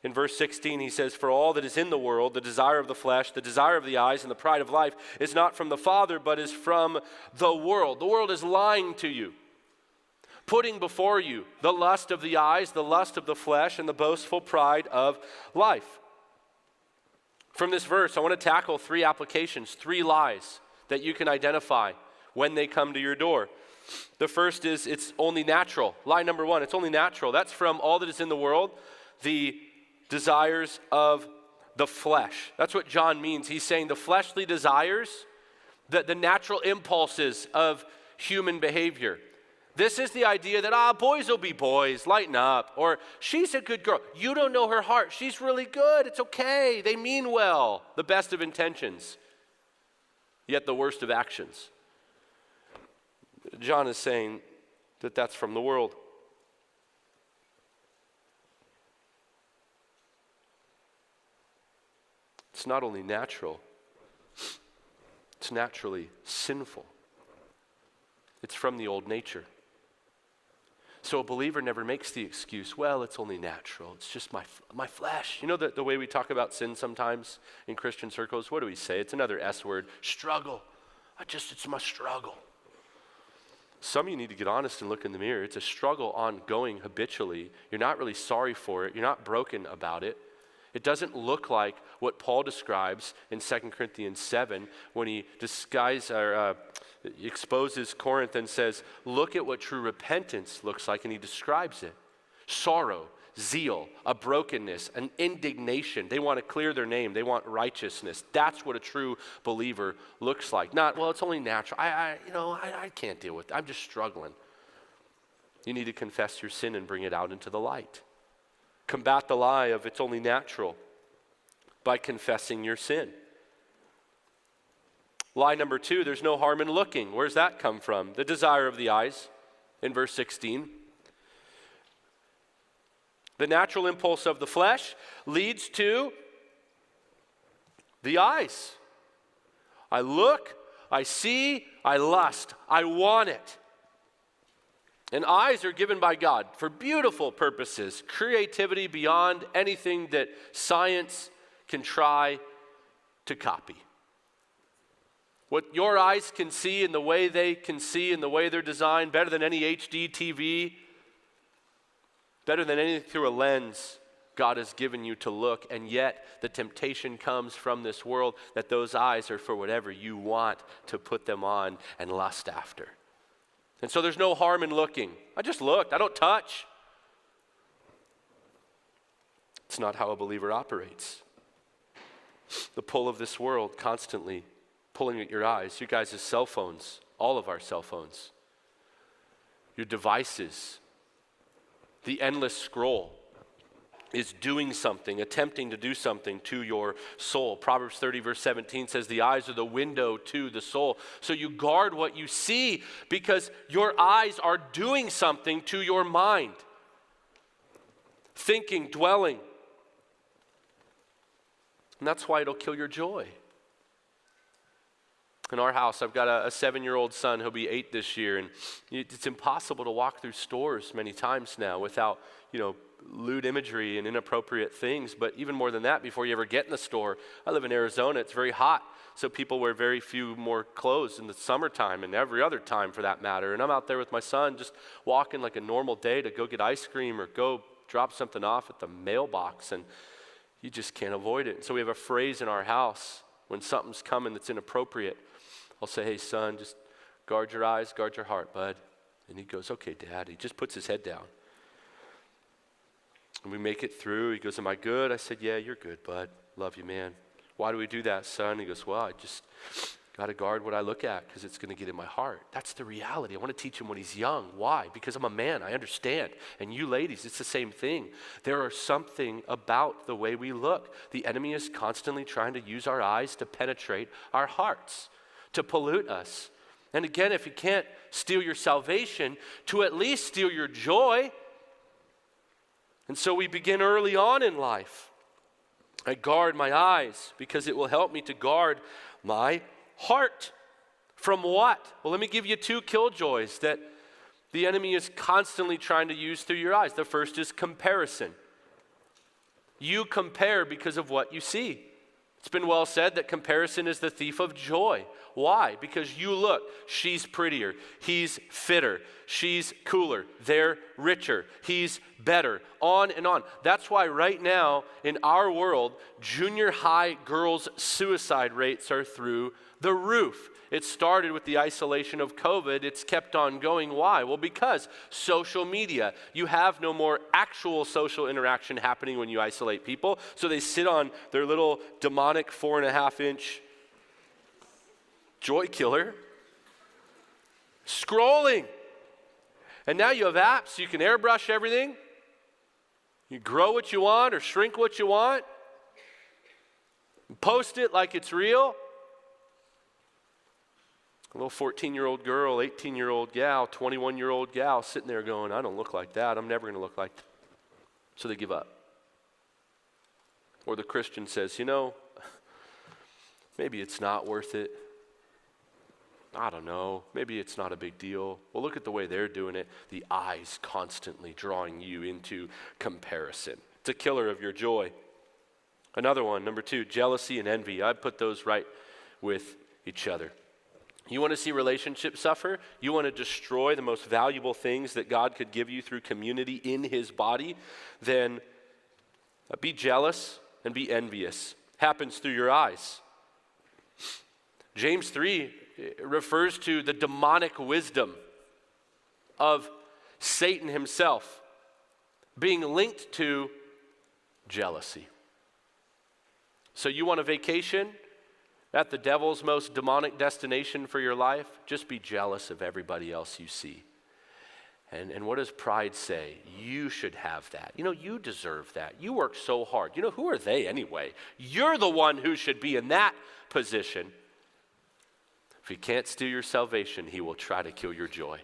In verse 16, he says, "For all that is in the world, the desire of the flesh, the desire of the eyes, and the pride of life is not from the Father, but is from the world." The world is lying to you, putting before you the lust of the eyes, the lust of the flesh, and the boastful pride of life. From this verse, I want to tackle 3 applications, 3 lies that you can identify when they come to your door. The first is, it's only natural. Lie number 1, it's only natural. That's from all that is in the world, the desires of the flesh. That's what John means. He's saying the fleshly desires, the natural impulses of human behavior. This is the idea that, boys will be boys, lighten up. Or, she's a good girl. You don't know her heart. She's really good. It's okay. They mean well. The best of intentions, yet the worst of actions. John is saying that that's from the world. It's not only natural, it's naturally sinful. It's from the old nature. So a believer never makes the excuse, well, it's only natural. It's just my flesh. You know the way we talk about sin sometimes in Christian circles? What do we say? It's another S word, struggle. It's my struggle. Some of you need to get honest and look in the mirror. It's a struggle ongoing habitually. You're not really sorry for it. You're not broken about it. It doesn't look like what Paul describes in 2 Corinthians 7 when he exposes Corinth and says, look at what true repentance looks like, and he describes it. Sorrow, zeal, a brokenness, an indignation. They want to clear their name. They want righteousness. That's what a true believer looks like. Not, well, it's only natural. I can't deal with it. I'm just struggling. You need to confess your sin and bring it out into the light. Combat the lie of it's only natural by confessing your sin. Lie number 2, there's no harm in looking. Where's that come from? The desire of the eyes in verse 16. The natural impulse of the flesh leads to the eyes. I look, I see, I lust, I want it. And eyes are given by God for beautiful purposes, creativity beyond anything that science can try to copy. What your eyes can see and the way they can see and the way they're designed, better than any HD TV, better than anything through a lens, God has given you to look, and yet the temptation comes from this world that those eyes are for whatever you want to put them on and lust after. And so there's no harm in looking. I just looked. I don't touch. It's not how a believer operates. The pull of this world constantly pulling at your eyes. You guys' cell phones, all of our cell phones, your devices, the endless scroll is doing something, attempting to do something to your soul. Proverbs 30 verse 17 says the eyes are the window to the soul. So you guard what you see because your eyes are doing something to your mind. Thinking, dwelling. And that's why it'll kill your joy. In our house, I've got a 7-year-old son. He'll be 8 this year. And it's impossible to walk through stores many times now without, lewd imagery and inappropriate things. But even more than that, before you ever get in the store, I live in Arizona. It's very hot. So people wear very few more clothes in the summertime and every other time for that matter. And I'm out there with my son just walking like a normal day to go get ice cream or go drop something off at the mailbox. And you just can't avoid it. So we have a phrase in our house when something's coming that's inappropriate. I'll say, hey, son, just guard your eyes, guard your heart, bud. And he goes, okay, Dad. He just puts his head down. And we make it through. He goes, am I good? I said, yeah, you're good, bud. Love you, man. Why do we do that, son? He goes, well, I just got to guard what I look at because it's going to get in my heart. That's the reality. I want to teach him when he's young. Why? Because I'm a man. I understand. And you ladies, it's the same thing. There are something about the way we look. The enemy is constantly trying to use our eyes to penetrate our hearts, to pollute us. And again, if he can't steal your salvation, to at least steal your joy. And so we begin early on in life. I guard my eyes because it will help me to guard my heart. From what? Well, let me give you 2 killjoys that the enemy is constantly trying to use through your eyes. The first is comparison. You compare because of what you see. It's been well said that comparison is the thief of joy. Why? Because you look, she's prettier, he's fitter, she's cooler, they're richer, he's better, on and on. That's why right now in our world, junior high girls' suicide rates are through the roof. It started with the isolation of COVID. It's kept on going. Why? Well, because social media. You have no more actual social interaction happening when you isolate people. So they sit on their little demonic 4.5-inch joy killer, scrolling. And now you have apps. You can airbrush everything. You grow what you want or shrink what you want. Post it like it's real. A little 14-year-old girl, 18-year-old gal, 21-year-old gal sitting there going, I don't look like that. I'm never going to look like that. So they give up. Or the Christian says, maybe it's not worth it. I don't know. Maybe it's not a big deal. Well, look at the way they're doing it. The eyes constantly drawing you into comparison. It's a killer of your joy. Another one, number 2, jealousy and envy. I put those right with each other. You want to see relationships suffer? You want to destroy the most valuable things that God could give you through community in his body? Then be jealous and be envious. Happens through your eyes. James 3 refers to the demonic wisdom of Satan himself being linked to jealousy. So you want a vacation at the devil's most demonic destination for your life? Just be jealous of everybody else you see. And what does pride say? You should have that. You deserve that. You work so hard. Who are they anyway? You're the one who should be in that position. If he can't steal your salvation, he will try to kill your joy.